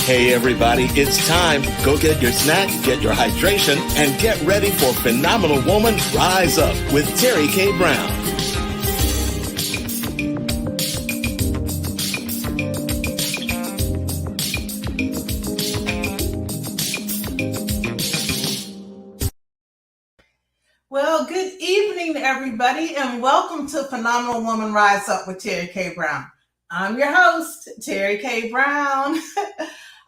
Hey everybody, it's time. Go get your snack, get your hydration, and get ready for Phenomenal Woman Rise Up with Terry K. Brown. Well, good evening, everybody, and welcome to Phenomenal Woman Rise Up with Terry K. Brown. I'm your host, Terry K. Brown.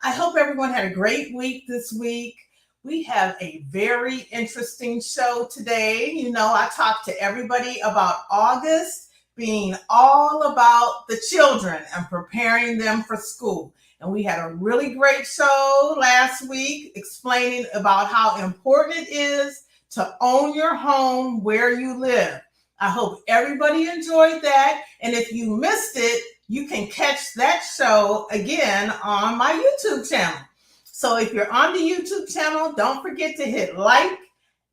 I hope everyone had a great week this week. We have a very interesting show today. You know, I talked to everybody about August being all about the children and preparing them for school. And we had a really great show last week explaining about how important it is to own your home where you live. I hope everybody enjoyed that. And if you missed it, you can catch that show again on my YouTube channel. So if you're on the YouTube channel, don't forget to hit like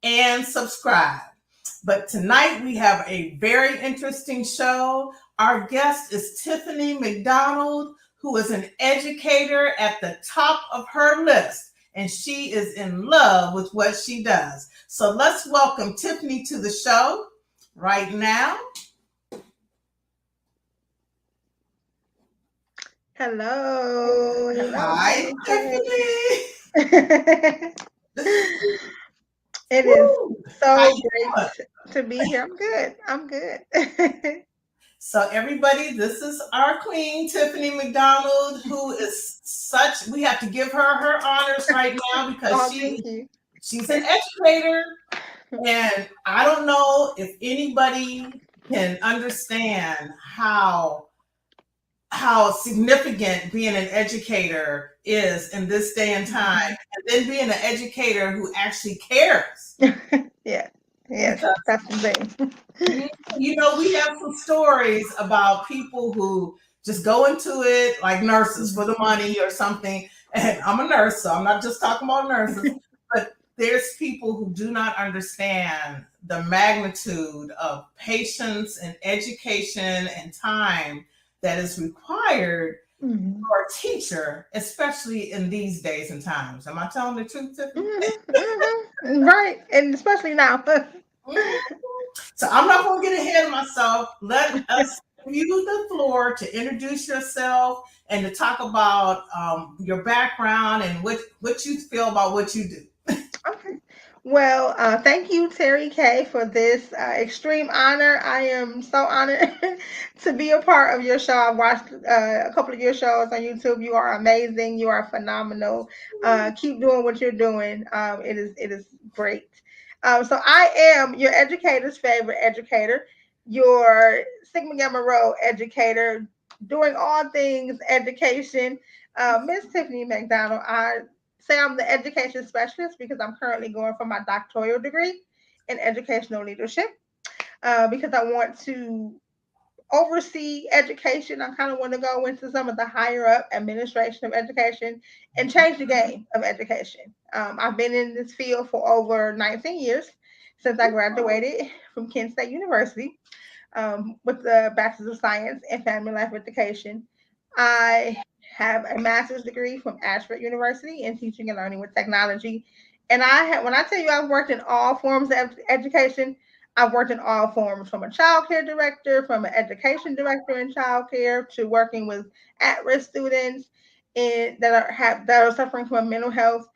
and subscribe. But tonight we have a very interesting show. Our guest is Tiffany McDonald, who is an educator at the top of her list. And she is in love with what she does. So let's welcome Tiffany to the show right now. Hello. Hi, Tiffany. It is so great to be here. I'm good. So everybody, this is our queen, Tiffany McDonald, who is such, we have to give her honors right now because she's an educator. And I don't know if anybody can understand how significant being an educator is in this day and time, and then being an educator who actually cares. Yeah, that's the thing. You know, we have some stories about people who just go into it like nurses for the money or something. And I'm a nurse, so I'm not just talking about nurses, but there's people who do not understand the magnitude of patience and education and time that is required for a teacher, especially in these days and times. Am I telling the truth, Tiffany? Right, and especially now. So I'm not going to get ahead of myself. Let us give you the floor to introduce yourself and to talk about your background and what you feel about what you do. Okay. Well, thank you, Terry K, for this extreme honor. I am so honored to be a part of your show. I've watched a couple of your shows on YouTube. You are amazing. You are phenomenal. Keep doing what you're doing. It is great. So I am your educator's favorite educator, your Sigma Gamma Rho educator, doing all things education. Miss Tiffany McDonald, I say I'm the education specialist because I'm currently going for my doctoral degree in educational leadership because I want to oversee education. I kind of want to go into some of the higher up administration of education and change the game of education. I've been in this field for over 19 years since I graduated from Kent State University with the Bachelor of Science in Family Life Education. I have a master's degree from Ashford University in teaching and learning with technology. And when I tell you I've worked in all forms of education, I've worked in all forms, from a child care director, from an education director in child care, to working with at-risk students that are suffering from mental health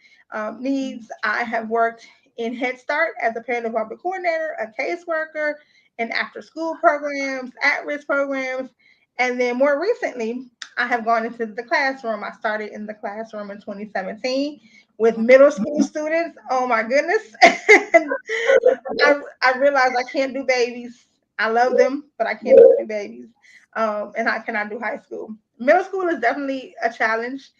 needs. I have worked in Head Start as a parent development coordinator, a caseworker, in after-school programs, at-risk programs, and then more recently, I have gone into the classroom. I started in the classroom in 2017 with middle school students. Oh my goodness. I realized I can't do babies. I love them, but I can't do babies. And I cannot do high school. Middle school is definitely a challenge,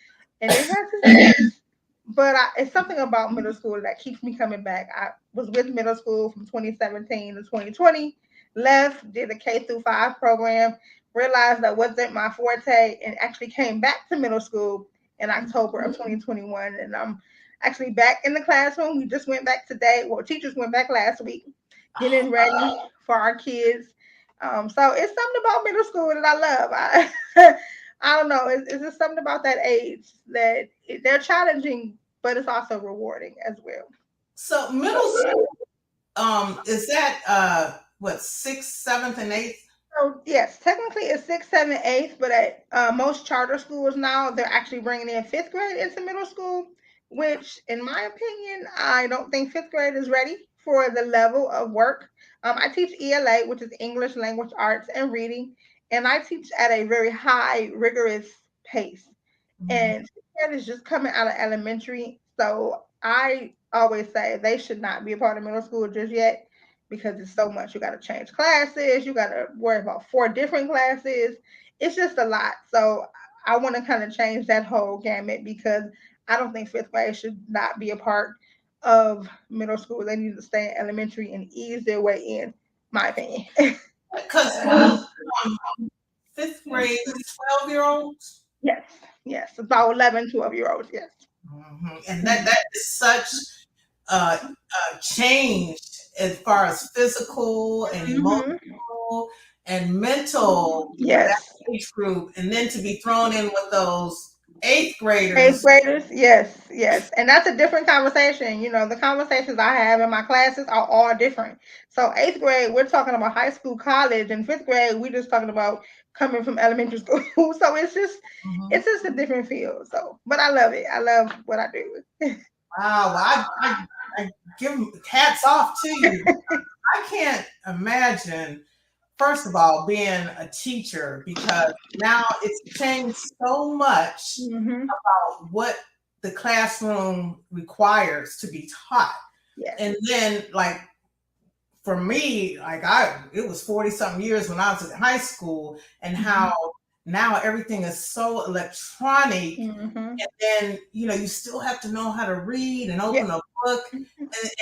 and it has its days, but it's something about middle school that keeps me coming back. I was with middle school from 2017 to 2020, left, did a K through 5 program, realized that wasn't my forte, and actually came back to middle school in October of 2021. And I'm actually back in the classroom. We just went back today. Well, teachers went back last week, getting ready for our kids. So it's something about middle school that I love. I don't know. It's just something about that age that they're challenging, but it's also rewarding as well. So middle school, is that what, sixth, seventh, and eighth? So yes, technically it's sixth, seventh, eighth, but at most charter schools now they're actually bringing in fifth grade into middle school, which, in my opinion, I don't think fifth grade is ready for the level of work. I teach ELA, which is English Language Arts and Reading, and I teach at a very high, rigorous pace. Mhm. And that is just coming out of elementary. So I always say they should not be a part of middle school just yet because it's so much. You got to change classes, you got to worry about four different classes. It's just a lot. So I want to kind of change that whole gamut because I don't think fifth grade should not be a part of middle school. They need to stay in elementary and ease their way in, my opinion. Because fifth grade is 12-year-olds. Yes, yes, about 11, 12 year olds. Yes. And that is such a change as far as physical and Hmm. emotional and mental for that Yes. age group, and then to be thrown in with those eighth Eighth graders. graders, yes, yes. And that's a different conversation. The conversations I have in my classes are all different. So eighth grade, we're talking about high school, college, and fifth grade, we're just talking about coming from elementary school. So Mhm. it's just a different field. So, but I love it. I love what I do. Wow, well, I give 'em hats off to you. I can't imagine, first of all, being a teacher, because now it's changed so much Hmm. about what the classroom requires to be taught. Yes. And then, like, for me, it was 40 something years when I was in high school, and how Hmm. now everything is so electronic. Hmm. And then, you still have to know how to read and Yeah. open a book.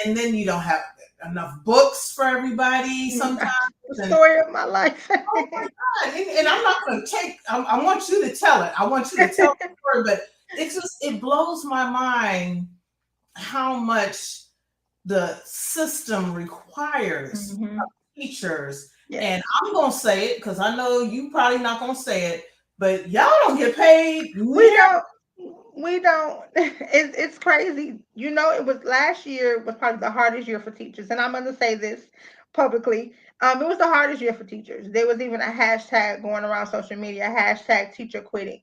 And then you don't have enough books for everybody sometimes. The And story of my life. oh my God. And I'm not going to I want you to tell it. I want you to tell the story, but it blows my mind how much the system requires Hmm. teachers. Yes. And I'm going to say it because I know you probably not going to say it, but y'all don't get paid We near. don't. We don't. It's crazy. It was last year was probably the hardest year for teachers, and I'm going to say this publicly. It was the hardest year for teachers. There was even a hashtag going around social media, hashtag teacher quitting.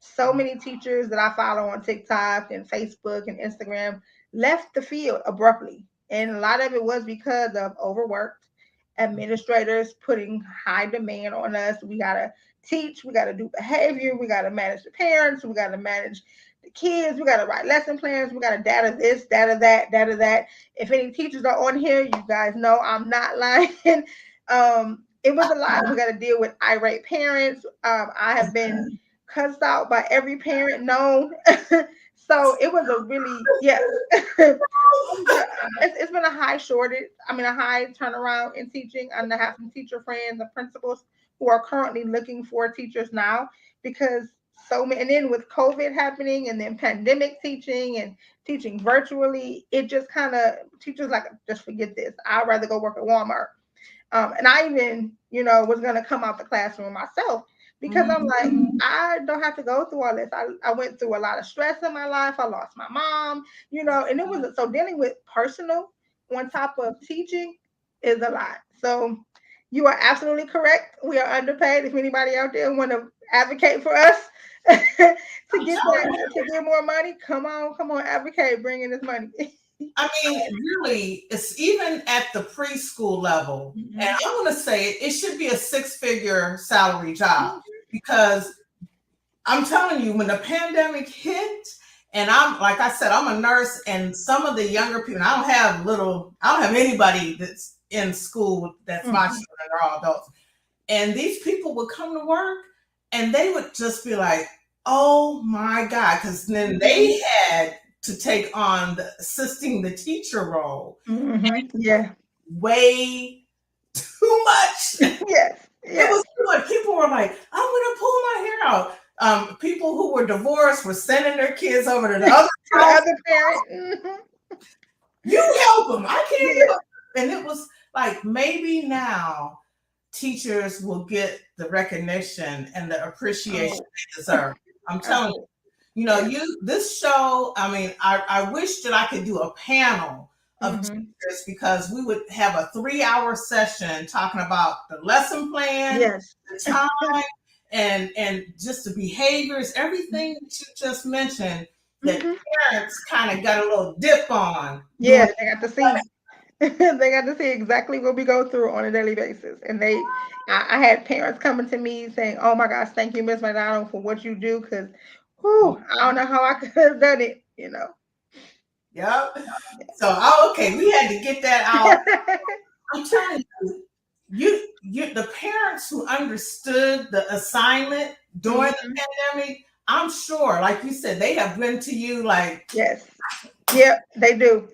So many teachers that I follow on TikTok and Facebook and Instagram left the field abruptly, and a lot of it was because of overworked administrators putting high demand on us. We gotta teach, we gotta do behavior, we gotta manage the parents, we gotta manage the kids, we gotta write lesson plans, we gotta data this, data that, data that. If any teachers are on here, you guys know I'm not lying. It was a lot. We got to deal with irate parents. I have been cussed out by every parent known. So it was a really, yes. It's been a high shortage. I mean, a high turnaround in teaching. And I have some teacher friends and principals who are currently looking for teachers now because so many. And then with COVID happening, and then pandemic teaching and teaching virtually, it just kind of teachers like just forget this. I'd rather go work at Walmart. And I even, was going to come out the classroom myself because I'm Mhm. like, I don't have to go through all this. I went through a lot of stress in my life. I lost my mom, and it was so dealing with personal on top of teaching is a lot. So you are absolutely correct. We are underpaid. If anybody out there want to advocate for us to get more money, come on, advocate, bring in this money. I mean, really, it's even at the preschool level. And Mhm. I'm going to say it should be a six-figure salary job, Mhm. because I'm telling you, when the pandemic hit, and like I said, I'm a nurse, and some of the younger people, I don't have anybody that's in school that's my Mhm. children, they're all adults. And these people would come to work and they would just be like, oh my God, because then they had to take on the assisting the teacher role. Mhm. Yeah. Way too much. Yes. It Yes. was too much. People were like, I'm gonna pull my hair out. People who were divorced were sending their kids over to the other To the house. other parent. Mhm. You help them. I can't do Yeah. it. And it was like, maybe now teachers will get the recognition and the appreciation Oh, they deserve. I'm telling absolutely. you, Yes. this show, I mean, I wish that I could do a panel of Mm-hmm. teachers because we would have a 3 hour session talking about the lesson plan, Yes. the time, and just the behaviors, everything that you just mentioned that Mm-hmm. parents kind of got a little dip on Yeah, during. they got to see. They got to see exactly what we go through on a daily basis. And I had parents coming to me saying, "Oh my gosh, thank you, Miss McDonald, for what you do." Because, whew, I don't know how I could have done it. Yep. So, okay, we had to get that out. I'm telling you, the parents who understood the assignment during Mhm. the pandemic, I'm sure, like you said, they have been to you like, Yes. Yep, they do.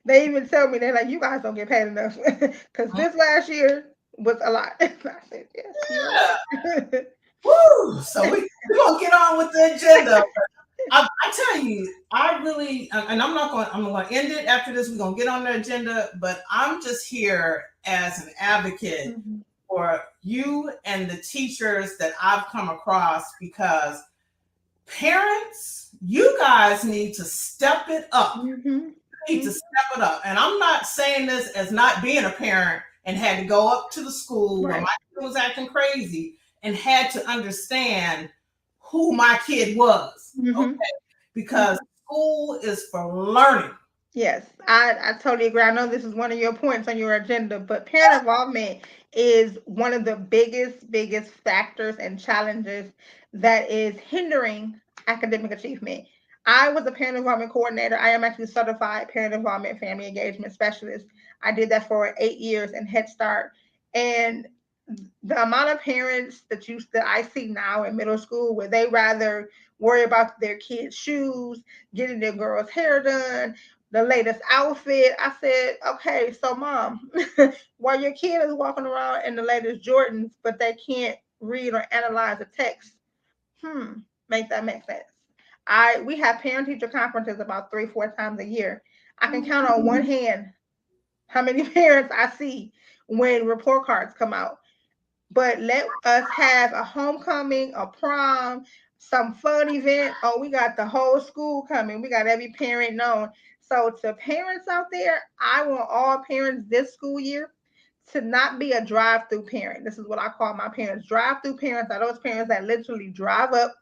They even tell me they're like, "You guys don't get paid enough," because this last year was a lot. I said, "Yes, you're yeah, right." woo. So we're gonna get on with the agenda. I tell you, I really, and I'm going to end it after this. We're going to get on the agenda, but I'm just here as an advocate Mhm. for you and the teachers that I've come across because parents, you guys need to step it up. Mhm. You need to step it up. And I'm not saying this as not being a parent and had to go up to the school where Right. my kid was acting crazy and had to understand who my kid was. Okay, Mhm. because school is for learning. Yes, I totally agree. I know this is one of your points on your agenda, but parent involvement is one of the biggest factors and challenges that is hindering academic achievement. I was a parent involvement coordinator. I am actually certified parent involvement family engagement specialist. I did that for 8 years in Head Start. And the amount of parents that I see now in middle school where they rather worry about their kids' shoes, getting their girl's hair done, the latest outfit. I said, okay, so mom, while your kid is walking around in the latest Jordans, but they can't read or analyze a text, make that make sense. We have parent teacher conferences about 3-4 times a year. I can count on one hand how many parents I see when report cards come out. But let us have a homecoming, a prom, some fun event. Oh, we got the whole school coming. We got every parent known. So to parents out there, I want all parents this school year to not be a drive-through parent. This is what I call my parents. Drive-through parents are those parents that literally drive up,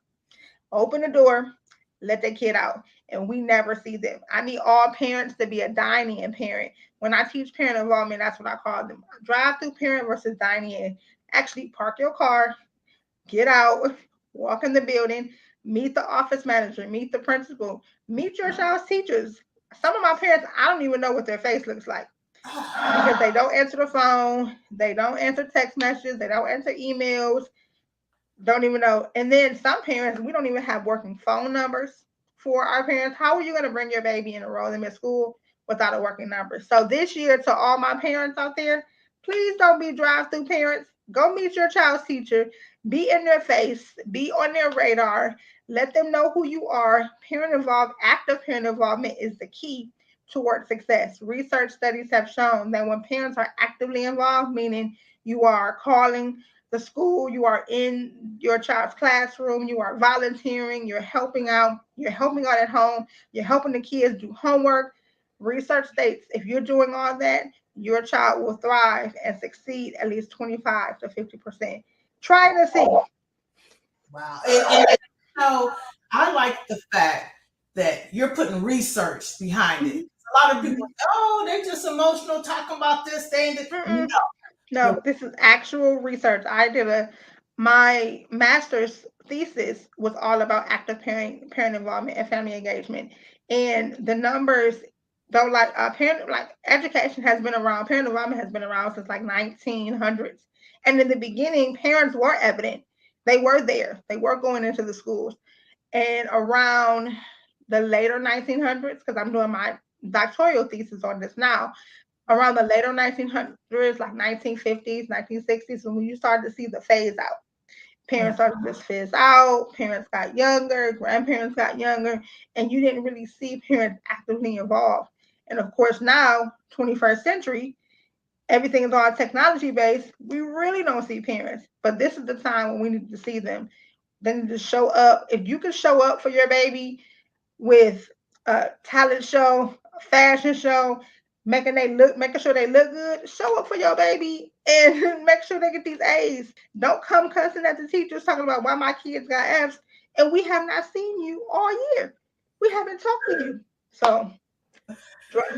open the door, let their kid out, and we never see them. I need all parents to be a dining-in parent. When I teach parent involvement, that's what I call them. Drive-through parent versus dining in. Actually, park your car, get out, walk in the building, meet the office manager, meet the principal, meet your child's teachers. Some of my parents, I don't even know what their face looks like because they don't answer the phone, they don't answer text messages, they don't answer emails, don't even know. And then some parents, we don't even have working phone numbers for our parents. How are you going to bring your baby and enroll them in school without a working number? So this year, to all my parents out there, please don't be drive-through parents. Go meet your child's teacher. Be in their face. Be on their radar. Let them know who you are. Active parent involvement is the key toward success. Research studies have shown that when parents are actively involved, meaning you are calling the school, you are in your child's classroom, you are volunteering, you're helping out at home, you're helping the kids do homework. Research states if you're doing all that, your child will thrive and succeed at least 25 to 50%. Try it and see. Wow. And so I like the fact that you're putting research behind it. Mhm, A lot of people, mhm. oh, they're just emotional talking about this thing. No, No, this is actual research. My master's thesis was all about active parent involvement and family engagement. And the numbers don't parent like education has been around, parent involvement has been around since like 1900s. And in the beginning, parents were evident. They were there. They were going into the schools. And around the later 1900s, because I'm doing my doctoral thesis on this now, around the later 1900s, like 1950s, 1960s, when you started to see the phase out. Parents started to phase out, parents got younger, grandparents got younger, and you didn't really see parents actively involved. And of course, now, 21st century, everything is all technology based, we really don't see parents. But this is the time when we need to see them. They need to show up. If you can show up for your baby with a talent show, a fashion show, making sure they look good, show up for your baby and make sure they get these A's. Don't come cussing at the teachers talking about why my kids got F's and we have not seen you all year. We haven't talked to you. So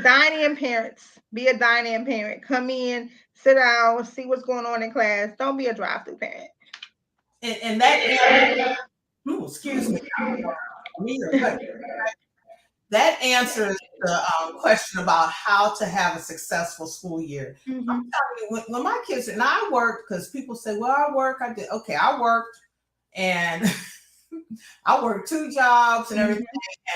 dine in parents. Be a dine in parent. Come in, sit down, see what's going on in class. Don't be a drive through parent. And that, excuse me, that answers the question about how to have a successful school year. Mm-hmm. I'm telling you, when my kids, and I worked, because people say, well, I work, I did. Okay, I worked, and I worked 2 jobs and everything,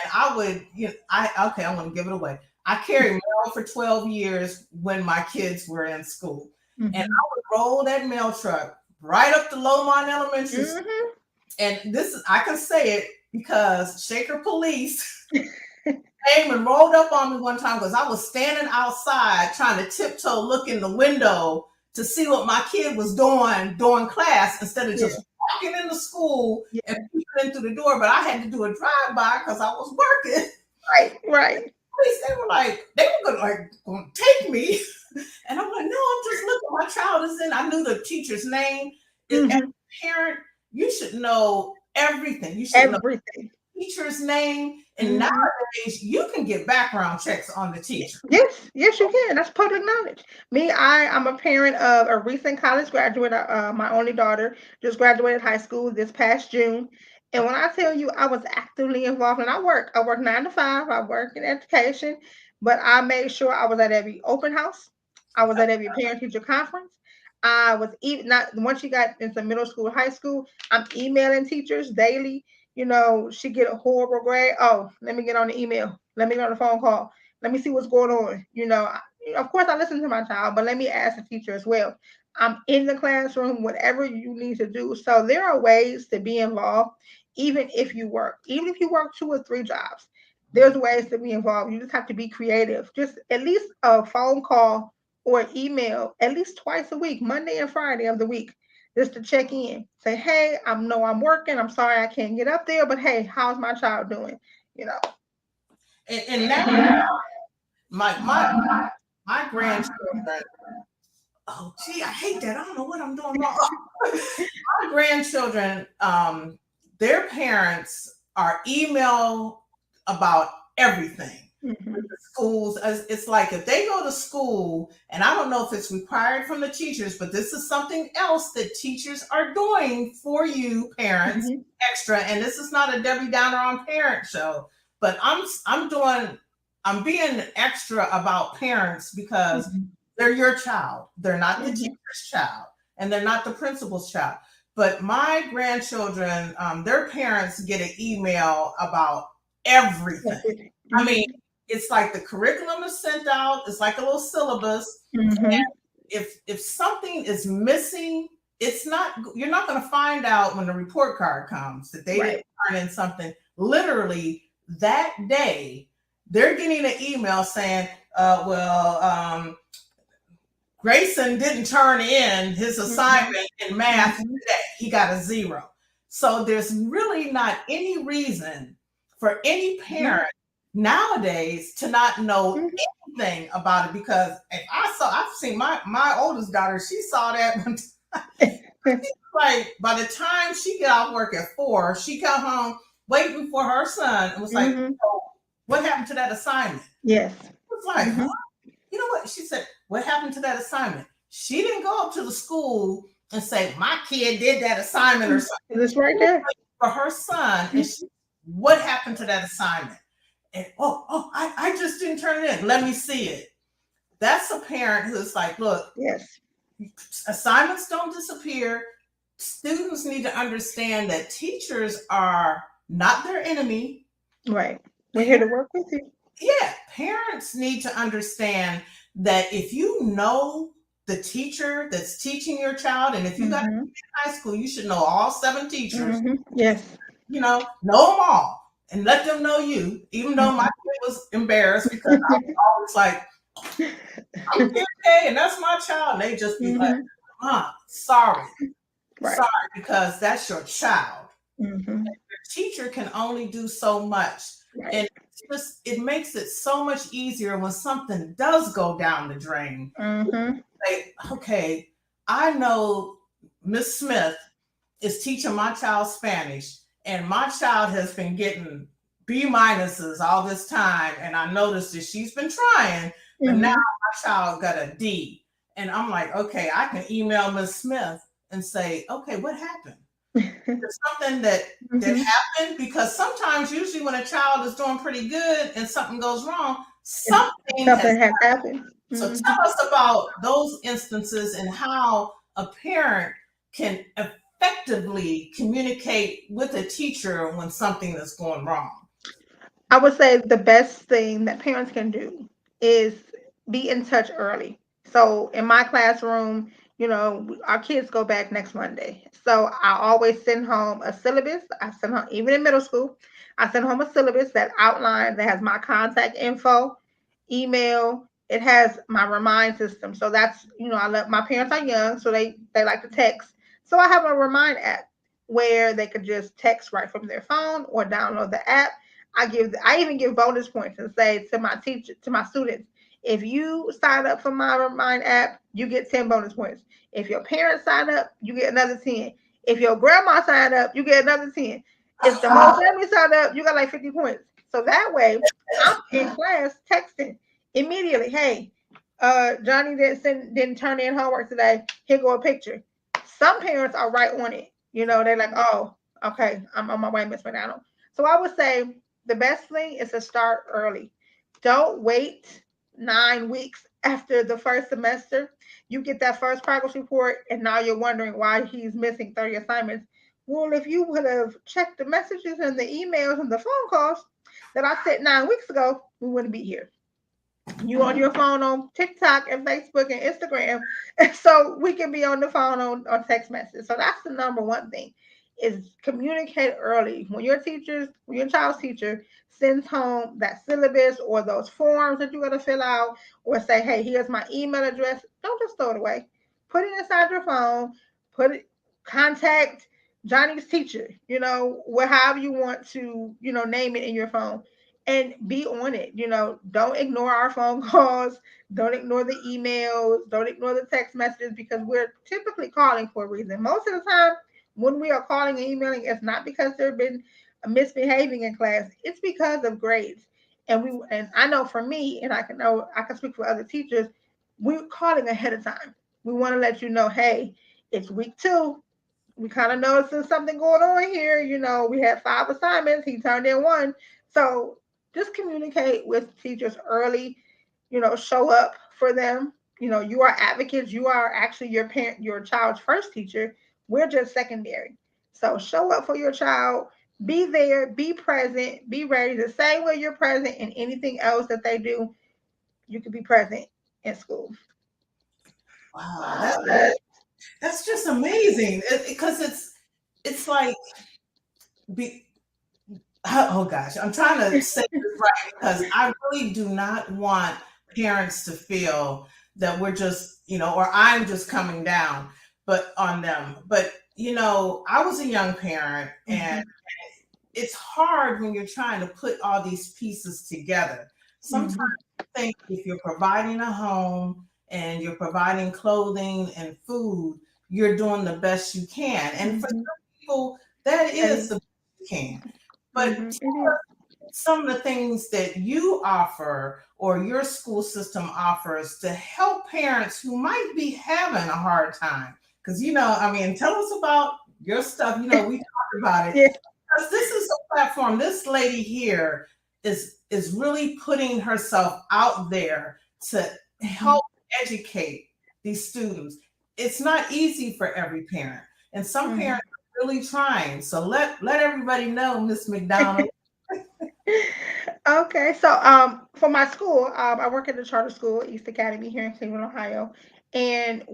and I would, I'm going to give it away. I carried mail for 12 years when my kids were in school, and I would roll that mail truck right up to Lowmont Elementary School. And I can say it because Shaker Police came and rolled up on me one time because I was standing outside trying to tiptoe look in the window to see what my kid was doing during class instead of just walking into school and peeping in through the door. But I had to do a drive-by because I was working. Right. They were going to take me. And I'm like, no, I'm just looking. My child is in. I knew the teacher's name. As a parent, you should know everything. You should know the teacher's name. And nowadays, you can get background checks on the teacher. Yes, you can. That's public knowledge. I'm a parent of a recent college graduate. My only daughter just graduated high school this past June. And when I tell you I was actively involved, and I work 9 to 5, I work in education, but I made sure I was at every open house. I was at every parent-teacher conference. I was even not once she got into middle school, high school, I'm emailing teachers daily. She get a horrible grade. Oh, let me get on the email. Let me get on the phone call. Let me see what's going on. Of course I listen to my child, but let me ask the teacher as well. I'm in the classroom, whatever you need to do. So there are ways to be involved, even if you work 2 or 3 jobs. There's ways to be involved. You just have to be creative. Just at least a phone call or email at least twice a week, Monday and Friday of the week, just to check in. Say, hey, I'm working. I'm sorry I can't get up there, but hey, how's my child doing? And now my grandchildren. Oh, gee, I hate that. I don't know what I'm doing wrong. My grandchildren, their parents are email about everything. The schools, it's like if they go to school, and I don't know if it's required from the teachers, but this is something else that teachers are doing for you parents extra. And this is not a Debbie Downer on parent show, but I'm being extra about parents because they're your child. They're not the teacher's child, and they're not the principal's child. But my grandchildren, their parents get an email about everything. I mean, it's like the curriculum is sent out. It's like a little syllabus. And if something is missing, you're not going to find out when the report card comes that they didn't turn in something. Literally that day, they're getting an email saying, Grayson didn't turn in his assignment in math today. He got a 0. So there's really not any reason for any parent nowadays to not know anything about it, because if I've seen my oldest daughter, she saw that one time. Like by the time she get off work at 4, she come home waiting for her son and was like, oh, what happened to that assignment? Yes. It was like, huh? You know what? She said, what happened to that assignment? She didn't go up to the school and say, my kid did that assignment or something. It's right there. For her son, and what happened to that assignment? And I just didn't turn it in. Let me see it. That's a parent who's like, look, assignments don't disappear. Students need to understand that teachers are not their enemy. Right. We're here to work with you. Yeah. Parents need to understand that if you know the teacher that's teaching your child, and if you got in high school, you should know all 7 teachers. Yes. Know them all and let them know you, even though my kid was embarrassed because I was always like, I'm K, and that's my child. And they just be like, Mm-hmm. sorry, Right. sorry, because that's your child. Mm-hmm. Your teacher can only do so much. Right. And it makes it so much easier when something does go down the drain. Mm-hmm. Like, okay, I know Miss Smith is teaching my child Spanish, and my child has been getting B minuses all this time, and I noticed that she's been trying, but now Mm-hmm. my child got a D, and I'm like, okay, I can email Miss Smith and say, okay, what happened? There's something that Mm-hmm. happened, because sometimes, usually, when a child is doing pretty good and something goes wrong, something has. Something has happened. So Mm-hmm. tell us about those instances and how a parent can effectively communicate with a teacher when something is going wrong. I would say the best thing that parents can do is be in touch early. So in my classroom, our kids go back next Monday. So I always send home a syllabus. I send home, even in middle school, I send home a syllabus that outlines, that has my contact info, email. It has my remind system. So that's, I love, my parents are young, so they like to text. So I have a remind app where they could just text right from their phone or download the app. I even give bonus points and say to my students, if you sign up for my Remind app, you get 10 bonus points. If your parents sign up, you get another 10. If your grandma signed up, you get another 10. If the whole family signed up, you got like 50 points. So that way, I'm in class texting immediately. Hey, Johnny didn't turn in homework today. Here go a picture. Some parents are right on it. They're like, oh, okay, I'm on my way, Miss McDonald. So I would say the best thing is to start early. Don't wait 9 weeks after the first semester. You get that first progress report, and now you're wondering why he's missing 30 assignments. Well, if you would have checked the messages and the emails and the phone calls that I sent 9 weeks ago, we wouldn't be here. You on your phone on TikTok and Facebook and Instagram, and so we can be on the phone on text message. So that's the number one thing, is communicate early. When your child's teacher sends home that syllabus or those forms that you got to fill out, or say, hey, here's my email address, don't just throw it away. Put it inside your phone. Put it Contact Johnny's teacher, however you want to, name it in your phone, and be on it. Don't ignore our phone calls. Don't ignore the emails. Don't ignore the text messages, because we're typically calling for a reason. Most of the time, when we are calling and emailing, it's not because they've been misbehaving in class. It's because of grades. And I know for me, and I can speak for other teachers, we're calling ahead of time. We want to let you know, hey, it's week 2. We kind of noticing something going on here. We had 5 assignments. He turned in 1. So just communicate with teachers early. Show up for them. You are advocates. You are actually your child's first teacher. We're just secondary. So show up for your child. Be there. Be present. Be ready. The same way you're present in anything else that they do, you can be present in school. Wow, that's just amazing. Because it's like, be, oh gosh, I'm trying to say this right, because I really do not want parents to feel that we're just, or I'm just coming down, but on them. But I was a young parent, and Mm-hmm. it's hard when you're trying to put all these pieces together. Sometimes Mm-hmm. I think if you're providing a home and you're providing clothing and food, you're doing the best you can. And for Mm-hmm. some people, that is the best you can. But Mm-hmm. It is. some of the things that you offer or your school system offers to help parents who might be having a hard time. Because, I mean, tell us about your stuff. We talked about it. Yeah. Because this is a platform. This lady here is really putting herself out there to help educate these students. It's not easy for every parent, and some Mm-hmm. parents are really trying. So let everybody know, Miss McDonald. Okay, so for my school, I work at the charter school, East Academy here in Cleveland, Ohio, and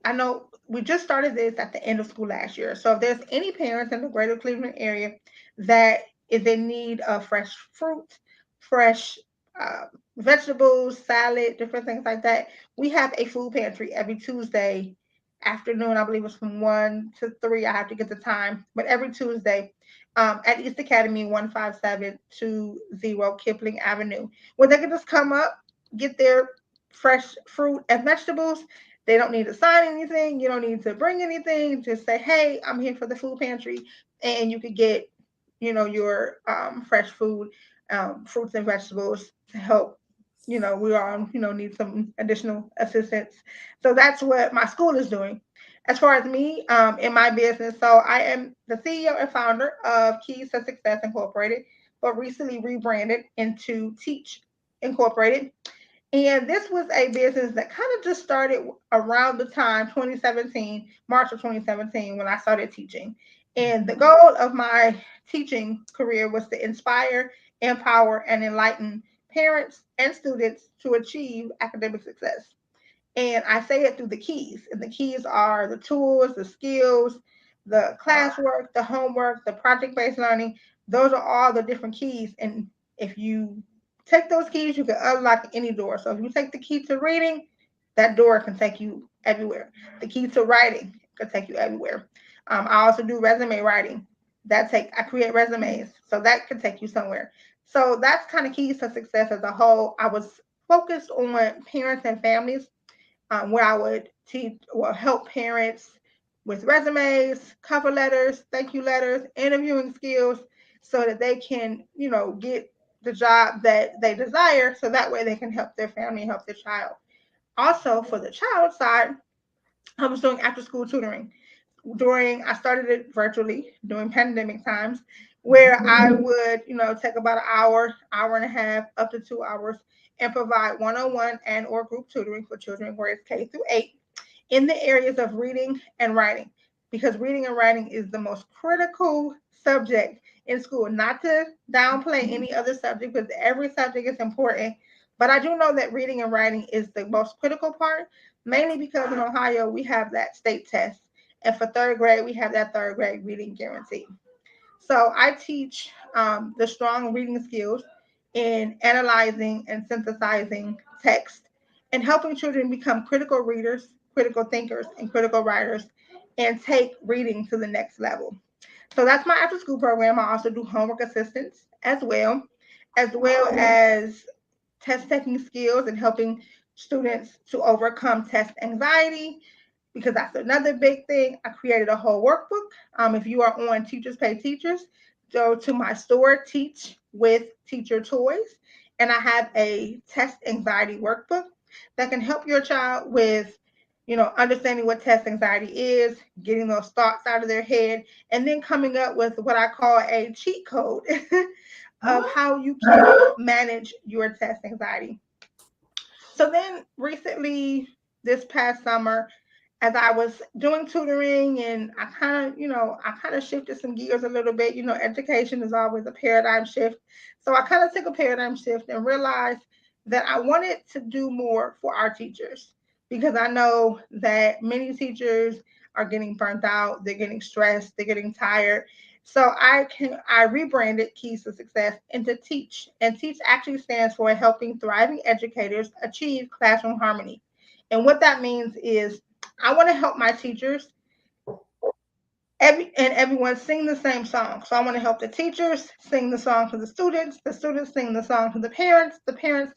I know we just started this at the end of school last year. So if there's any parents in the greater Cleveland area that is in need of fresh fruit, fresh uh, vegetables, salad, different things like that. We have a food pantry every Tuesday afternoon. I believe it's from 1 to 3. I have to get the time, but every Tuesday at East Academy, 15720 Kipling Avenue, where they can just come up, get their fresh fruit and vegetables. They don't need to sign anything. You don't need to bring anything. Just say, "Hey, I'm here for the food pantry," and you could get, your fresh food, fruits and vegetables to help. We all, need some additional assistance. So that's what my school is doing. As far as me, in my business, so I am the CEO and founder of Keys to Success Incorporated, but recently rebranded into Teach Incorporated. And this was a business that kind of just started around the time 2017, March of 2017, when I started teaching. And the goal of my teaching career was to inspire, empower, and enlighten parents and students to achieve academic success. And I say it through the keys. And the keys are the tools, the skills, the classwork, the homework, the project based learning. Those are all the different keys. And if you take those keys, you can unlock any door. So if you take the key to reading, that door can take you everywhere. The key to writing can take you everywhere. I also do resume writing. I create resumes, so that can take you somewhere. So that's kind of keys to success as a whole. I was focused on parents and families, where I would teach or help parents with resumes, cover letters, thank you letters, interviewing skills, so that they can, get the job that they desire, so that way they can help their family and help their child. Also, for the child side, I was doing after school tutoring. I started it virtually during pandemic times, where I would, take about an hour, hour and a half, up to 2 hours, and provide one-on-one and or group tutoring for children grades K through 8 in the areas of reading and writing, because reading and writing is the most critical subject in school. Not to downplay any other subject, because every subject is important, but I do know that reading and writing is the most critical part, mainly because in Ohio we have that state test, and for third grade we have that third grade reading guarantee. So I teach the strong reading skills in analyzing and synthesizing text, and helping children become critical readers, critical thinkers, and critical writers, and take reading to the next level. So that's my after school program. I also do homework assistance as well as test taking skills and helping students to overcome test anxiety, because that's another big thing. I created a whole workbook. If you are on Teachers Pay Teachers, go to my store, Teach with Teacher Toys, and I have a test anxiety workbook that can help your child with, understanding what test anxiety is, getting those thoughts out of their head, and then coming up with what I call a cheat code of how you can manage your test anxiety. So then recently, this past summer, as I was doing tutoring, and I kind of shifted some gears a little bit. Education is always a paradigm shift. So I kind of took a paradigm shift and realized that I wanted to do more for our teachers, because I know that many teachers are getting burnt out, they're getting stressed, they're getting tired. So I rebranded Keys to Success into Teach. And Teach actually stands for Helping Thriving Educators Achieve Classroom Harmony. And what that means is I want to help my teachers everyone sing the same song. So I want to help the teachers sing the song to the students sing the song to the parents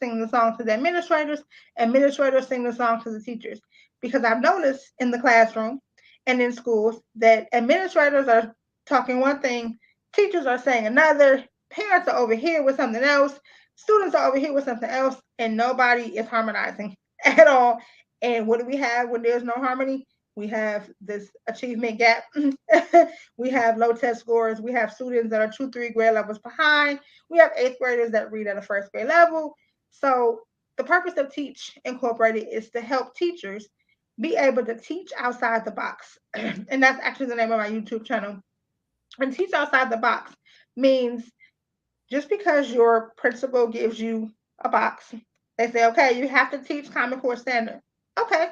sing the song to the administrators sing the song to the teachers. Because I've noticed in the classroom and in schools that administrators are talking one thing, teachers are saying another, parents are over here with something else, students are over here with something else, and nobody is harmonizing at all. And what do we have when there's no harmony? We have this achievement gap. We have low test scores. We have students that are 2, 3 grade levels behind. We have eighth graders that read at a first grade level. So the purpose of Teach Incorporated is to help teachers be able to teach outside the box. And that's actually the name of my YouTube channel. And teach outside the box means, just because your principal gives you a box, they say, okay, you have to teach Common Core Standard. Okay,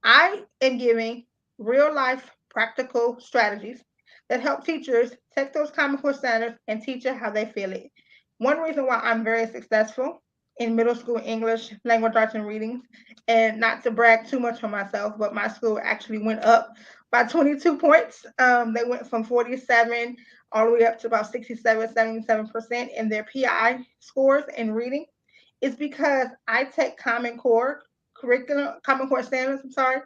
I am giving real life practical strategies that help teachers take those Common Core standards and teach it how they feel it. One reason why I'm very successful in middle school English, language arts, and readings. And not to brag too much on myself, but my school actually went up by 22 points. They went from 47 all the way up to about 67, 77% in their PI scores in reading. It's because I take Common Core standards, I'm sorry,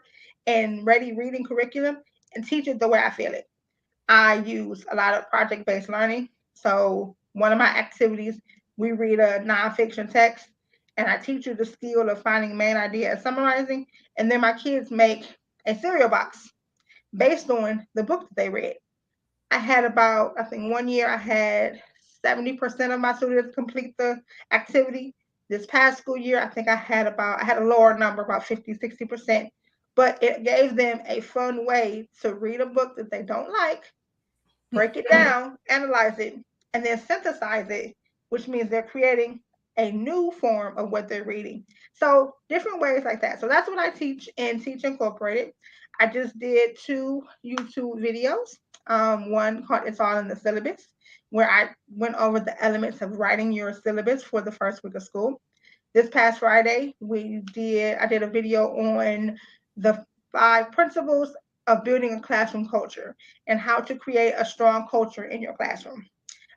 and ready reading curriculum and teach it the way I feel it. I use a lot of project based learning. So, one of my activities, we read a nonfiction text, and I teach you the skill of finding main idea and summarizing. And then my kids make a cereal box based on the book that they read. I had about, I think 1 year, I had 70% of my students complete the activity. This past school year, I think I had a lower number, about 50, 60%. But it gave them a fun way to read a book that they don't like, break it down, analyze it, and then synthesize it, which means they're creating a new form of what they're reading. So different ways like that. So that's what I teach in Teach Incorporated. I just did 2 YouTube videos. One called It's All in the Syllabus, where I went over the elements of writing your syllabus for the first week of school. This past Friday, I did a video on the 5 principles of building a classroom culture and how to create a strong culture in your classroom.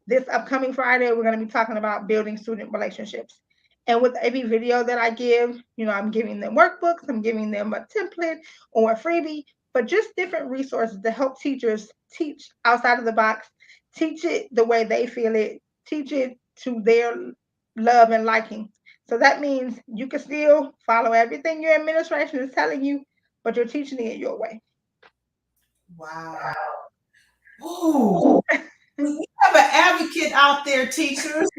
This upcoming Friday, we're going to be talking about building student relationships. And with every video that I give, I'm giving them workbooks, I'm giving them a template or a freebie, but just different resources to help teachers teach outside of the box, teach it the way they feel it, teach it to their love and liking. So that means you can still follow everything your administration is telling you, but you're teaching it your way. Wow. Ooh. We have an advocate out there, teachers.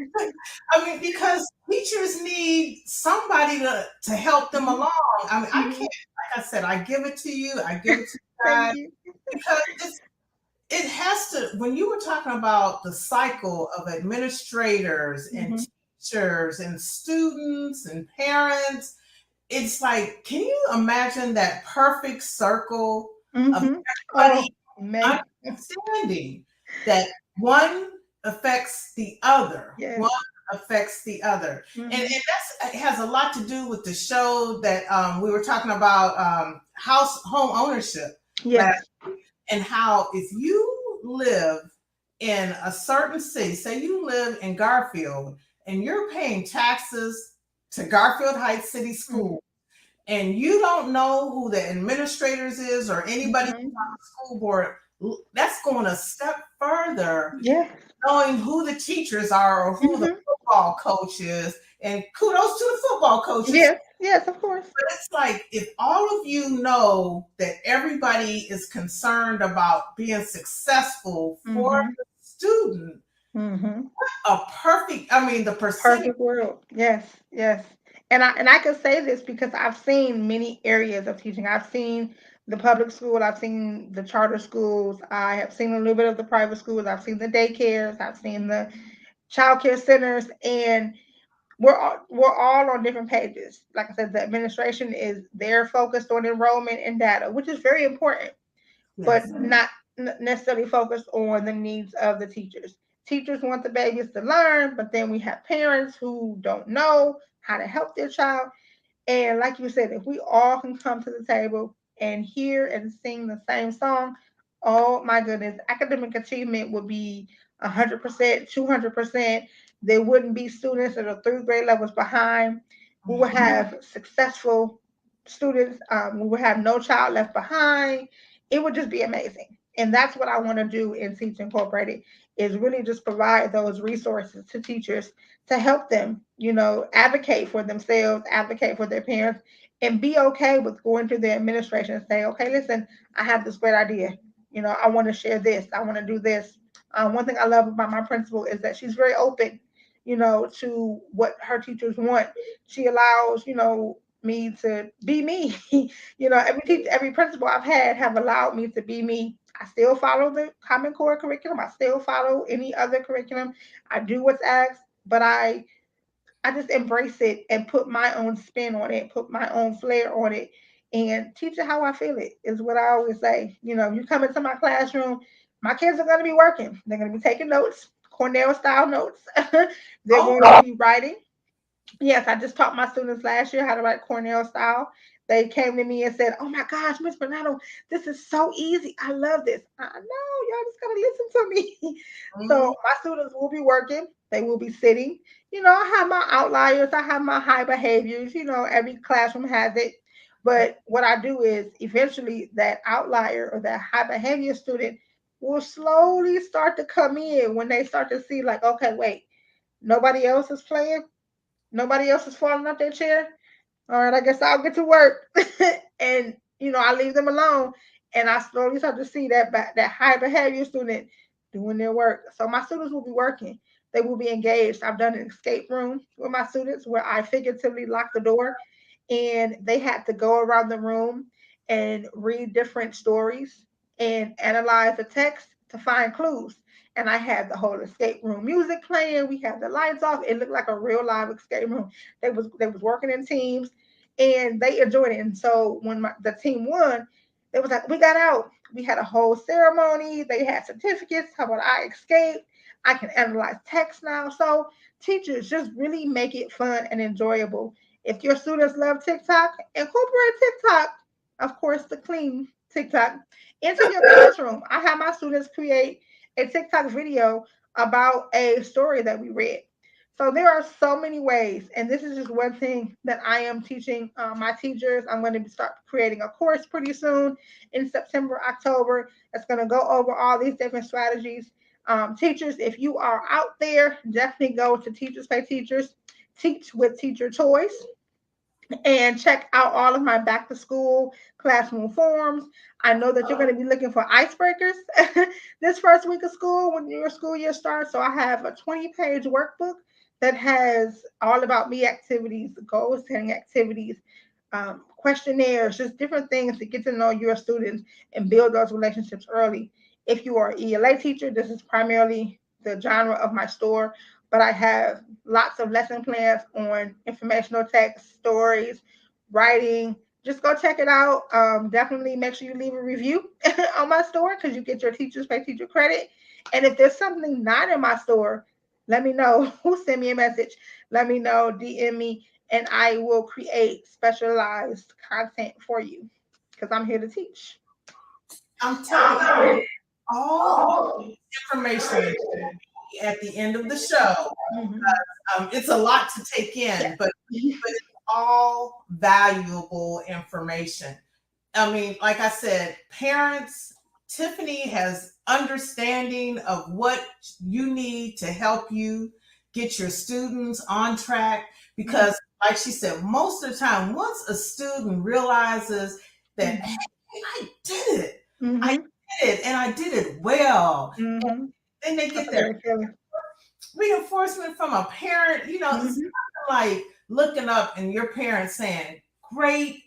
I mean, because teachers need somebody to help them along. I mean, I can't, like I said, I give it to you, I give it to you Thank guys, you. because it has to, when you were talking about the cycle of administrators and teachers and students and parents, it's like, can you imagine that perfect circle of Oh, everybody man. understanding that one affects the other, Yes. one affects the other, and that's it has a lot to do with the show that we were talking about, home ownership last Yes. week, and how if you live in a certain city, say you live in Garfield, and you're paying taxes to Garfield Heights City School, and you don't know who the administrators is or anybody on the school board, that's going a step further, Yeah. knowing who the teachers are or who the football coach is. And kudos to the football coaches. Yes. Yes, of course. But it's like, if all of you know that everybody is concerned about being successful for the student, a perfect, I mean, the percentage. Perfect world. Yes. Yes. And I can say this because I've seen many areas of teaching. I've seen the public school, I've seen the charter schools, I have seen a little bit of the private schools, I've seen the daycares, I've seen the child care centers, and we're all on different pages. Like I said, the administration is there focused on enrollment and data, which is very important, but Yes. not necessarily focused on the needs of the teachers. Teachers want the babies to learn, but then we have parents who don't know how to help their child. And like you said, if we all can come to the table and hear and sing the same song, oh my goodness, academic achievement would be 100%, 200%. There wouldn't be students that are 3 grade levels behind. We would have successful students. We would have no child left behind. It would just be amazing. And that's what I want to do in Teach Incorporated, is really just provide those resources to teachers to help them, advocate for themselves, advocate for their parents, and be okay with going to the administration and say, okay, listen, I have this great idea. I want to share this. I want to do this. One thing I love about my principal is that she's very open, to what her teachers want. She allows, me to be me. Every principal I've had have allowed me to be me. I still follow the Common Core curriculum. I still follow any other curriculum. I do what's asked, but I just embrace it and put my own spin on it, put my own flair on it, and teach it how I feel it, is what I always say. You come into my classroom, my kids are going to be working. They're going to be taking notes, Cornell style notes. They're Oh, going to be writing. Yes, I just taught my students last year how to write Cornell style. They came to me and said, "Oh my gosh, Miss Bernardo, this is so easy. I love this." I know, y'all just gotta listen to me. So Mhm. my students will be working. They will be sitting. I have my outliers. I have my high behaviors. Every classroom has it. But what I do is eventually that outlier or that high behavior student will slowly start to come in when they start to see like, okay, wait, nobody else is playing. Nobody else is falling off their chair. All right, I guess I'll get to work. And I leave them alone, and I slowly start to see that high behavior student doing their work. So my students will be working. They will be engaged. I've done an escape room with my students where I figuratively locked the door, and they had to go around the room and read different stories and analyze the text to find clues. And I had the whole escape room music playing. We had the lights off. It looked like a real live escape room. They was working in teams, and they enjoyed it. And so when the team won, it was like, we got out. We had a whole ceremony. They had certificates. How about I escaped? I can analyze text now. So teachers just really make it fun and enjoyable. If your students love TikTok, incorporate TikTok, of course, the clean TikTok, into your classroom. I have my students create a TikTok video about a story that we read. So there are so many ways, and this is just one thing that I am teaching my teachers. I'm going to start creating a course pretty soon in September, October. That's going to go over all these different strategies. Teachers, if you are out there, definitely go to Teachers Pay Teachers, Teach with Teacher Choice, and check out all of my back to school classroom forms. I know that you're going to be looking for icebreakers this first week of school when your school year starts. So I have a 20-page workbook that has all about me activities, goal setting activities, questionnaires, just different things to get to know your students and build those relationships early. If you are an ELA teacher, this is primarily the genre of my store, but I have lots of lesson plans on informational text, stories, writing. Just go check it out. Definitely make sure you leave a review on my store because you get your Teachers Pay Teacher credit. And if there's something not in my store, let me know. Send me a message. Let me know. DM me, and I will create specialized content for you because I'm here to teach. I'm telling you, all information at the end of the show. Mhm. It's a lot to take in, Yes. but it's all valuable information. I mean, like I said, parents, Tiffany has understanding of what you need to help you get your students on track Mhm. because, like she said, most of the time, once a student realizes that, hey, Mhm. I did it, I Mhm. did it, and I did it well, Mhm. then they That's get a their great feeling. reinforcement from a parent. It's Mhm. like looking up and your parents saying, "Great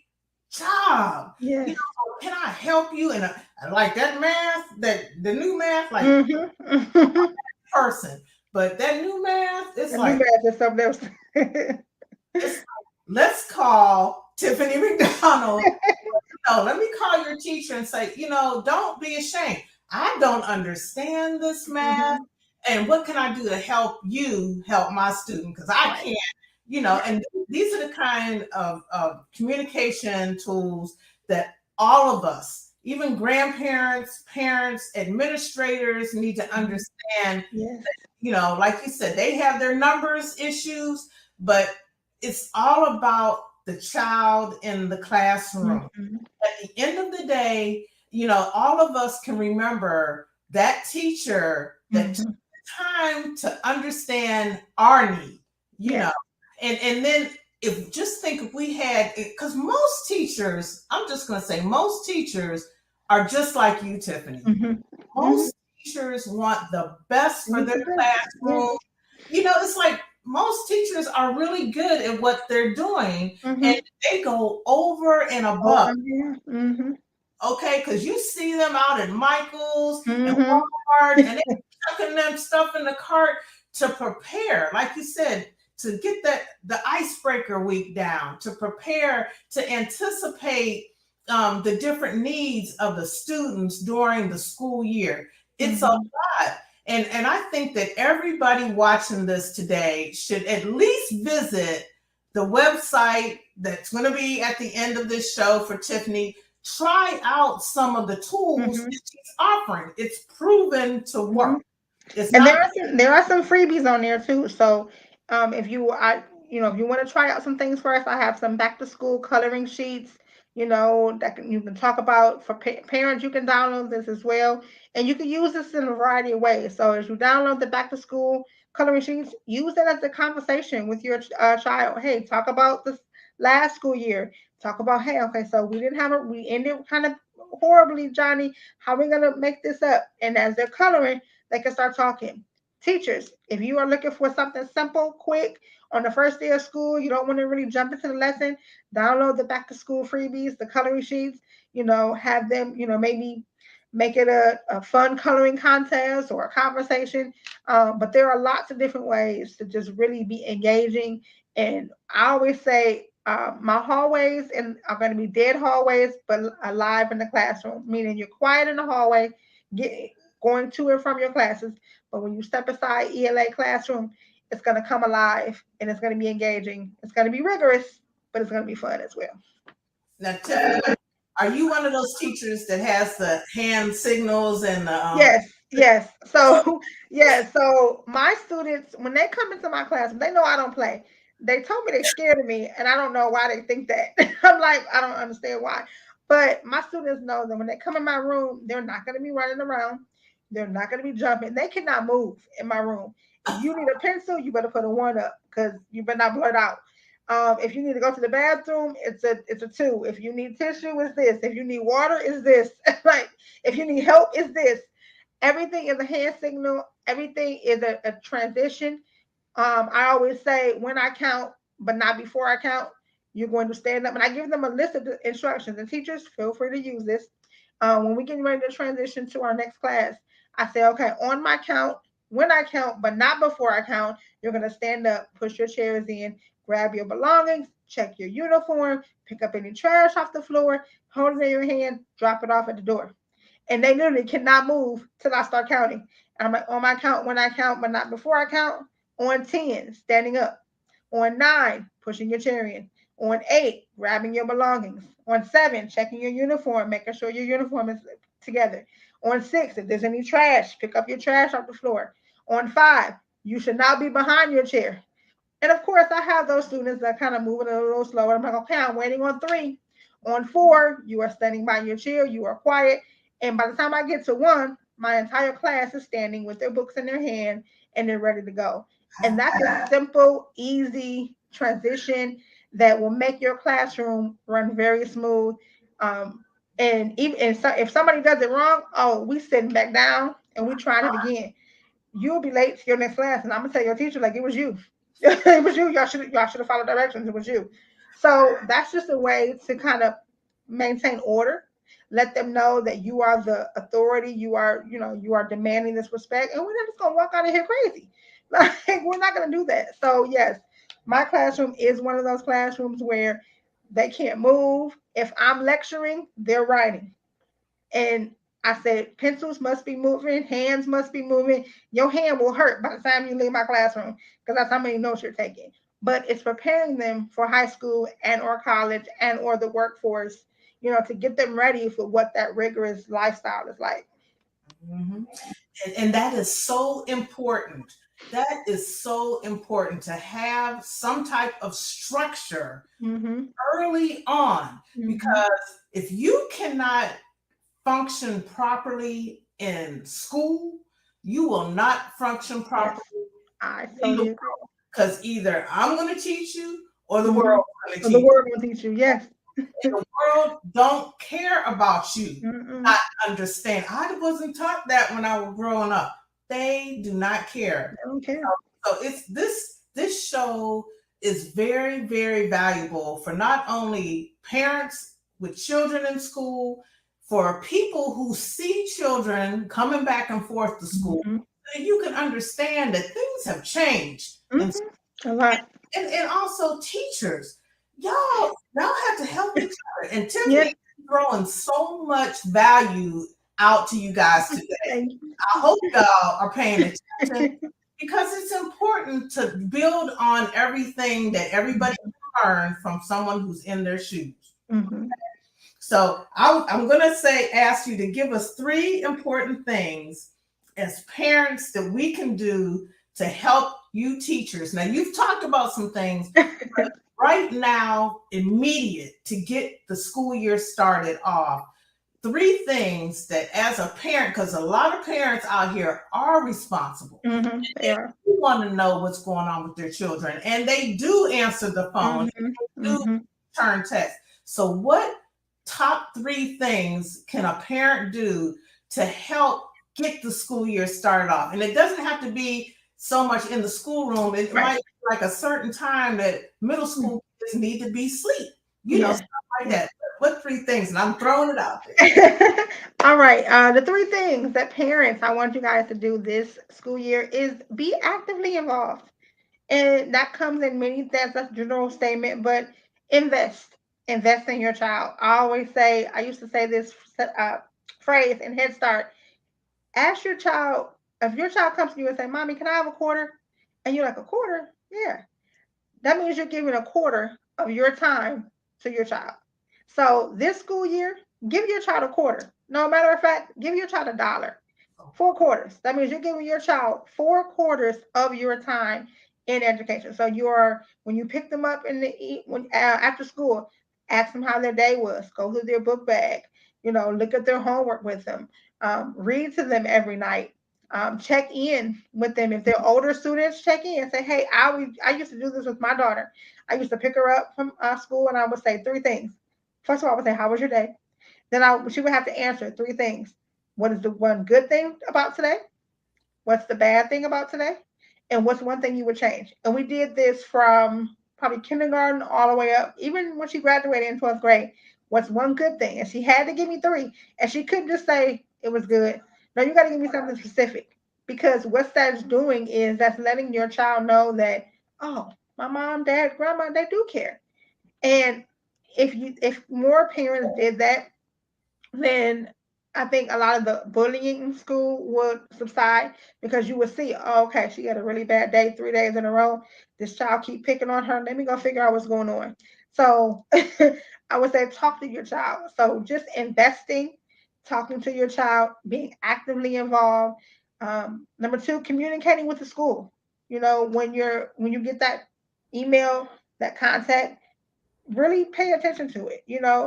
job." You Yes. know, can I help you? And like that math, that the new math, like Mhm. Mhm. person, but that new math, it's And new like math is something else. it's let's call Tiffany McDonald. No, let me call your teacher and say, don't be ashamed. I don't understand this math. Mhm. And what can I do to help you help my student? Because I Right. can't, Right. and these are the kind of communication tools that all of us, even grandparents, parents, administrators, need to Mhm. understand. Yes. Like you said, they have their numbers issues, but it's all about the child in the classroom. Mhm. At the end of the day, all of us can remember that teacher that took Mhm. the time to understand our need, you Yes. know. And then just think if we had, because most teachers, I'm just going to say, most teachers are just like you, Tiffany. Mhm. Mhm. Most teachers want the best for Need their the best. classroom. Yes. It's like most teachers are really good at what they're doing and Mhm. they go over and above. Over here. Mhm. Okay, because you see them out at Michael's and Mhm. Walmart, and they chucking them stuff in the cart to prepare, like you said, to get the icebreaker week down, to prepare to anticipate the different needs of the students during the school year. It's a Mhm. lot, And I think that everybody watching this today should at least visit the website that's going to be at the end of this show for Tiffany. Try out some of the tools Mm-hmm. that she's offering. It's proven to Mm-hmm. work. It's And not. there are some freebies on there too. So if if you want to try out some things for us, I have some back to school coloring sheets. You can talk about for parents. You can download this as well, and you can use this in a variety of ways. So as you download the back to school coloring sheets, use it as a conversation with your child. Hey, talk about this last school year. Talk about, hey, okay, so we ended kind of horribly, Johnny. How are we gonna make this up? And as they're coloring, they can start talking. Teachers, if you are looking for something simple, quick, on the first day of school, you don't want to really jump into the lesson, download the back to school freebies, the coloring sheets, have them, maybe make it a fun coloring contest or a conversation. But there are lots of different ways to just really be engaging. And I always say, my hallways are going to be dead hallways, but alive in the classroom, meaning you're quiet in the hallway, get, going to and from your classes. But when you step aside ELA classroom, it's going to come alive and it's going to be engaging. It's going to be rigorous, but it's going to be fun as well. Now, Tiffany, are you one of those teachers that has the hand signals and the Yes. So yes, so my students, when they come into my classroom, they know I don't play. They told me they're scared of me, and I don't know why they think that. I'm like, I don't understand why. But my students know that when they come in my room, they're not going to be running around. They're not going to be jumping. They cannot move in my room. If you need a pencil, you better put a one up because you better not blurt out. If you need to go to the bathroom, it's a two. If you need tissue, it's this. If you need water, it's this. Like if you need help, it's this. Everything is a hand signal. Everything is a transition. I always say when I count, but not before I count, you're going to stand up. And I give them a list of the instructions. And teachers, feel free to use this. When we get ready to transition to our next class, I say, okay, on my count, when I count, but not before I count, you're going to stand up, push your chairs in, grab your belongings, check your uniform, pick up any trash off the floor, hold it in your hand, drop it off at the door. And they literally cannot move till I start counting. And I'm like, on my count, when I count, but not before I count. On 10, standing up. On 9, pushing your chair in. On 8, grabbing your belongings. On 7, checking your uniform, making sure your uniform is together. On 6, if there's any trash, pick up your trash off the floor. On 5, you should not be behind your chair. And of course, I have those students that kind of moving a little slower. I'm like, okay, I'm waiting on 3. On 4, you are standing by your chair, you are quiet. And by the time I get to 1, my entire class is standing with their books in their hand and they're ready to go. And that's a simple, easy transition that will make your classroom run very smooth. And if somebody does it wrong, oh, we sitting back down and we trying it again. You'll be late to your next class, and I'm gonna tell your teacher like it was you. It was you. Y'all should have followed directions. It was you. So that's just a way to kind of maintain order. Let them know that you are the authority. You are demanding this respect, and we're not just gonna walk out of here crazy. Like we're not gonna do that. So yes, my classroom is one of those classrooms where they can't move. If I'm lecturing, they're writing. And I said, pencils must be moving, hands must be moving. Your hand will hurt by the time you leave my classroom because that's how many notes you're taking. But it's preparing them for high school and or college and or the workforce, to get them ready for what that rigorous lifestyle is like. Mhm. And that is so important. That is so important to have some type of structure Mm-hmm. early on, Mm-hmm. because if you cannot function properly in school, you will not function Yes, properly I in the totally agree. world, because either I'm going to teach you or the Mm-hmm. world is going to So the teach word will teach you. Yes. you. The world don't care about you. Mm-mm. Not understand. I wasn't taught that when I was growing up. They do not care. I don't care. So it's this show is very, very valuable for not only parents with children in school, for people who see children coming back and forth to school, Mm-hmm. so you can understand that things have changed. And Mm-hmm. A lot. and also teachers, y'all have to help each other. And Tiffany Yes. is throwing so much value out to you guys today. I hope y'all are paying attention because it's important to build on everything that everybody can learn from someone who's in their shoes. Mm-hmm. So I'm going to ask you to give us 3 important things as parents that we can do to help you teachers. Now, you've talked about some things, but right now, immediate to get the school year started off. 3 things that as a parent, because a lot of parents out here are responsible. Mm-hmm. They do want to know what's going on with their children, and they do answer the phone, Mm-hmm. they do turn text. So what top 3 things can a parent do to help get the school year started off? And it doesn't have to be so much in the schoolroom. It might be like a certain time that middle school kids need to be asleep, stuff like that. What 3 things? And I'm throwing it out there. All right. The 3 things that parents I want you guys to do this school year is be actively involved. And that comes in many, that's a general statement, but invest in your child. I used to say this phrase in Head Start. Ask your child, if your child comes to you and say, Mommy, can I have a quarter? And you're like, a quarter? Yeah. That means you're giving a quarter of your time to your child. So this school year, give your child a quarter. No matter of fact, give your child $1. 4 quarters. That means you're giving your child 4 quarters of your time in education. So when you pick them up after school, ask them how their day was. Go through their book bag. Look at their homework with them. Read to them every night. Check in with them. If they're older students, check in and say, hey, I used to do this with my daughter. I used to pick her up from school and I would say 3 things. First of all, I would say, how was your day? Then she would have to answer 3 things. What is the one good thing about today? What's the bad thing about today? And what's one thing you would change? And we did this from probably kindergarten all the way up, even when she graduated in 12th grade. What's one good thing? And she had to give me 3. And she couldn't just say it was good. No, you got to give me something specific. Because what that's doing is that's letting your child know that, oh, my mom, dad, grandma, they do care. And if more parents did that, then I think a lot of the bullying in school would subside because you would see, oh, okay, she had a really bad day 3 days in a row. This child keep picking on her. Let me go figure out what's going on. So I would say talk to your child. So just investing, talking to your child, being actively involved. Number 2, communicating with the school. When you get that email, that contact, really pay attention to it.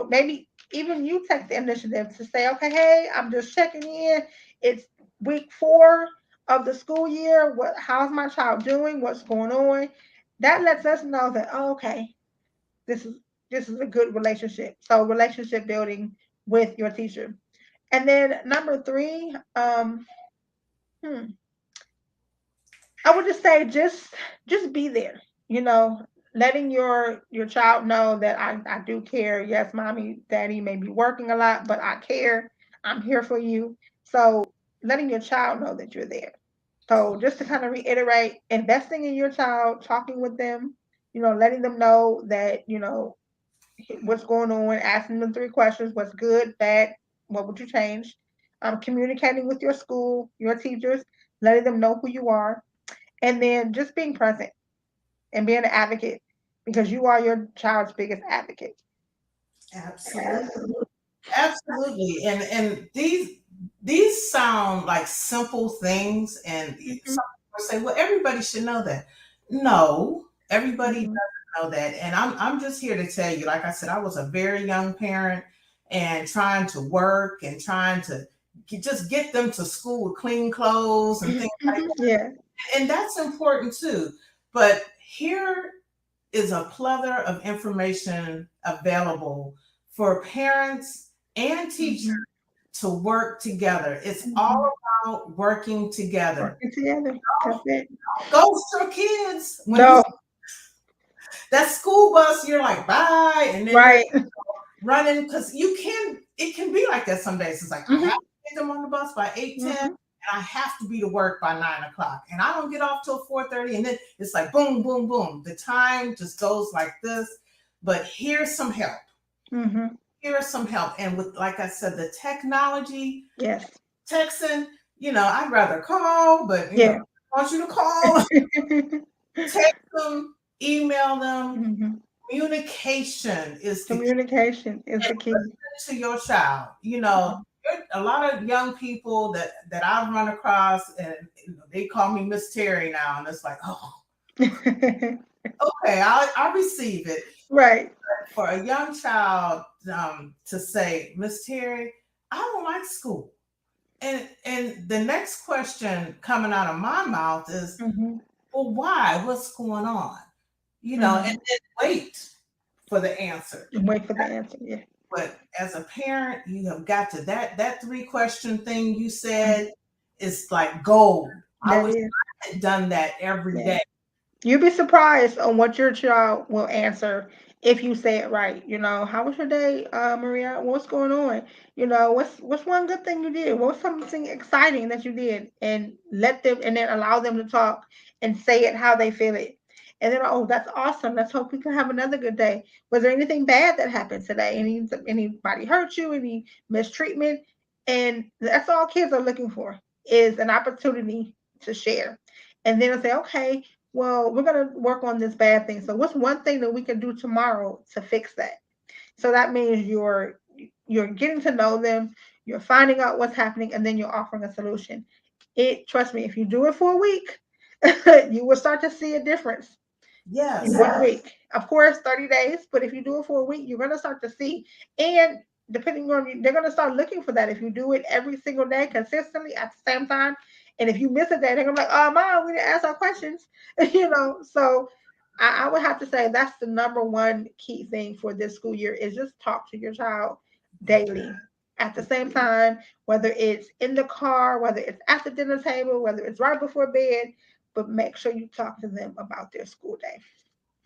Maybe even you take the initiative to say, okay, hey, I'm just checking in. It's week 4 of the school year. How's my child doing? What's going on? That lets us know that, oh, okay, this is a good relationship. So relationship building with your teacher. And then number 3, I would just say just be there, letting your child know that I do care. Yes, mommy, daddy may be working a lot, but I care. I'm here for you. So letting your child know that you're there. So just to kind of reiterate, investing in your child, talking with them, letting them know that, what's going on, asking them 3 questions, what's good, bad, what would you change? Communicating with your school, your teachers, letting them know who you are, and then just being present and being an advocate because you are your child's biggest advocate. Absolutely. And these sound like simple things, and some people say, well, everybody should know that. No, everybody doesn't know that. And I'm just here to tell you, like I said, I was a very young parent and trying to work and trying to just get them to school with clean clothes and things like that. Yeah. And that's important too. But here is a plethora of information available for parents and teachers to work together. It's all about working together. Working together. That's it. Ghost your kids. No. That school bus, you're like, bye. And then Right. running, because it can be like that some days. It's like, I have to get them on the bus by 8:10. And I have to be to work by 9 o'clock. And I don't get off till 4:30. And then it's like boom, boom, boom. The time just goes like this. But here's some help. here's some help. And with, like I said, the technology, Yes. texting, I'd rather call, but Yeah. I want you to call, text them, email them. Hmm. Communication is the key. Communication is the key. Listen to your child. A lot of young people that I've run across, and they call me Miss Terry now, and it's like, oh, okay, I'll receive it. Right. For a young child to say, Miss Terry, I don't like school. And the next question coming out of my mouth is, Hmm. well, why? What's going on? And Hmm. then wait for the answer. And wait for the answer. Yeah. But as a parent, you have got to that 3-question thing you said is like gold. I That wish is. I had done that every Yeah. day. You'd be surprised on what your child will answer if you say it right. How was your day, Maria? What's going on? What's one good thing you did? What's something exciting that you did? And let them, and then allow them to talk and say it how they feel it. And then, oh, that's awesome. Let's hope we can have another good day. Was there anything bad that happened today? Anybody hurt you? Any mistreatment? And that's all kids are looking for, is an opportunity to share. And then say, okay, well, we're going to work on this bad thing. So what's one thing that we can do tomorrow to fix that? So that means you're getting to know them, you're finding out what's happening, and then you're offering a solution. Trust me, if you do it for a week, you will start to see a difference in Yes. 1 week. Of course, 30 days, but if you do it for a week, you're going to start to see. And depending on you, they're going to start looking for that. If you do it every single day consistently at the same time, and if you miss a day, they're going to be like, oh, Mom, we didn't ask our questions. So I would have to say that's the number one key thing for this school year is just talk to your child daily at the same time, whether it's in the car, whether it's at the dinner table, whether it's right before bed, but make sure you talk to them about their school day.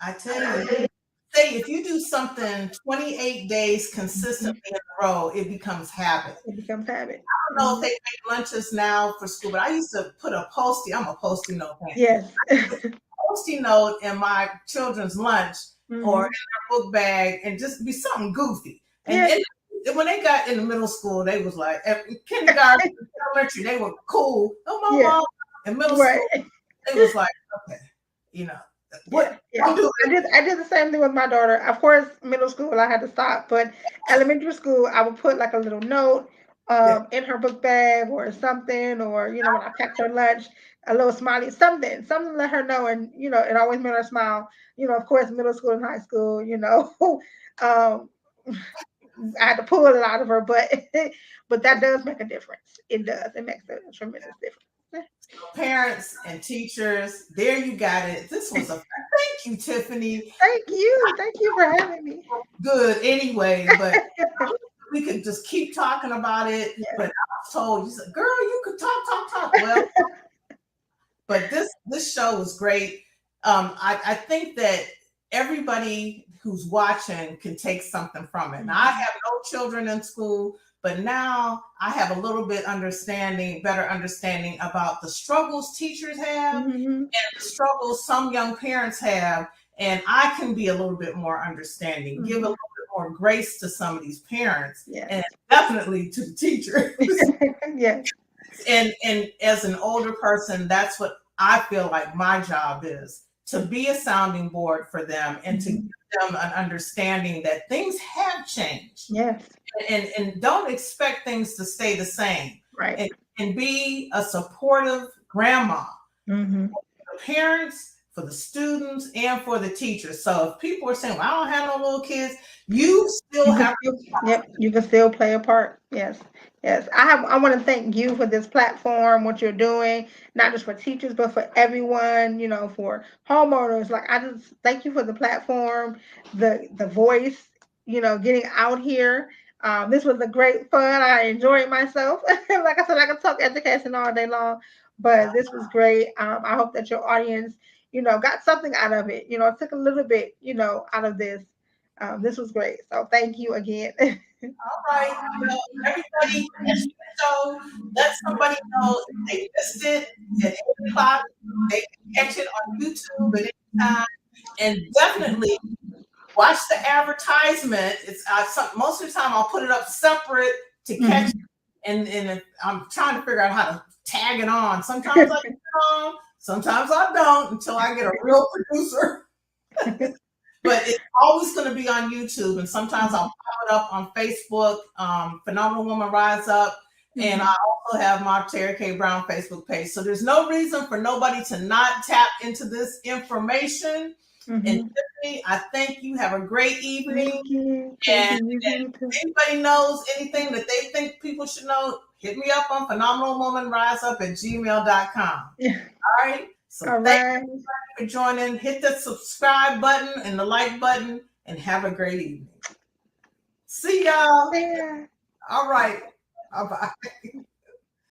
I tell you, say if you do something 28 days consistently in a row, it becomes habit. It becomes habit. I don't know if they make lunches now for school, but I used to put a Post-it. I'm a Post-it note fan. Yes. Post-it note in my children's lunch or in Mhm. their book bag, and just be something goofy. And, Yes. and when they got in the middle school, they was like, at kindergarten, elementary, they were cool. Oh, my Yeah. mom. In middle Right. school, they was like, okay, you know, what Yeah. I'm doing. I did the same thing with my daughter. Of course, middle school I had to stop, but elementary school I would put like a little note Yeah. in her book bag or something, or when I packed her lunch, a little smiley, something to let her know, and it always made her smile. Of course, middle school and high school, um, I had to pull it out of her, but but that does make a difference. It does. It makes a tremendous difference. Parents and teachers, there you got it. This was thank you, Tiffany. Thank you. Thank you for having me. Good anyway, but we could just keep talking about it. Yeah. But I was told, you said, girl, you could talk. Well, but this show was great. I think that everybody who's watching can take something from it. Now, I have no children in school, but now I have a little bit better understanding about the struggles teachers have Mhm. and the struggles some young parents have. And I can be a little bit more understanding, give a little bit more grace to some of these parents, Yes. and definitely to the teachers. Yes. And as an older person, that's what I feel like my job is, to be a sounding board for them and to give them an understanding that things have changed. Yes. And don't expect things to stay the same. Right. And be a supportive grandma Mm-hmm. for the parents, for the students, and for the teachers. So if people are saying, well, I don't have no little kids, you still have Yep, you can still play a part. Yes. Yes. I want to thank you for this platform, what you're doing, not just for teachers, but for everyone, for homeowners. Like, I just thank you for the platform, the voice, getting out here. This was a great fun. I enjoyed myself. Like I said, I could talk education all day long, but this was great. I hope that your audience, got something out of it. Took a little bit, out of this. This was great. So thank you again. all right. Everybody catch the show. Let somebody know if they missed it at 8 o'clock. They can catch it on YouTube at any time. And definitely watch the advertisement. It's most of the time I'll put it up separate to catch it. And I'm trying to figure out how to tag it on. Sometimes I get it on, sometimes I don't until I get a real producer. But it's always going to be on YouTube, and sometimes I'll pop it up on Facebook, Phenomenal Woman Rise Up, and I also have my Terry K. Brown Facebook page. So there's no reason for nobody to not tap into this information. And Tiffany, I thank you. Have a great evening. Thank you. And if anybody knows anything that they think people should know, hit me up on phenomenalwomanriseup@gmail.com. All right. So thank you for joining. Hit the subscribe button and the like button, and have a great evening. See y'all. Yeah. All right. Bye-bye.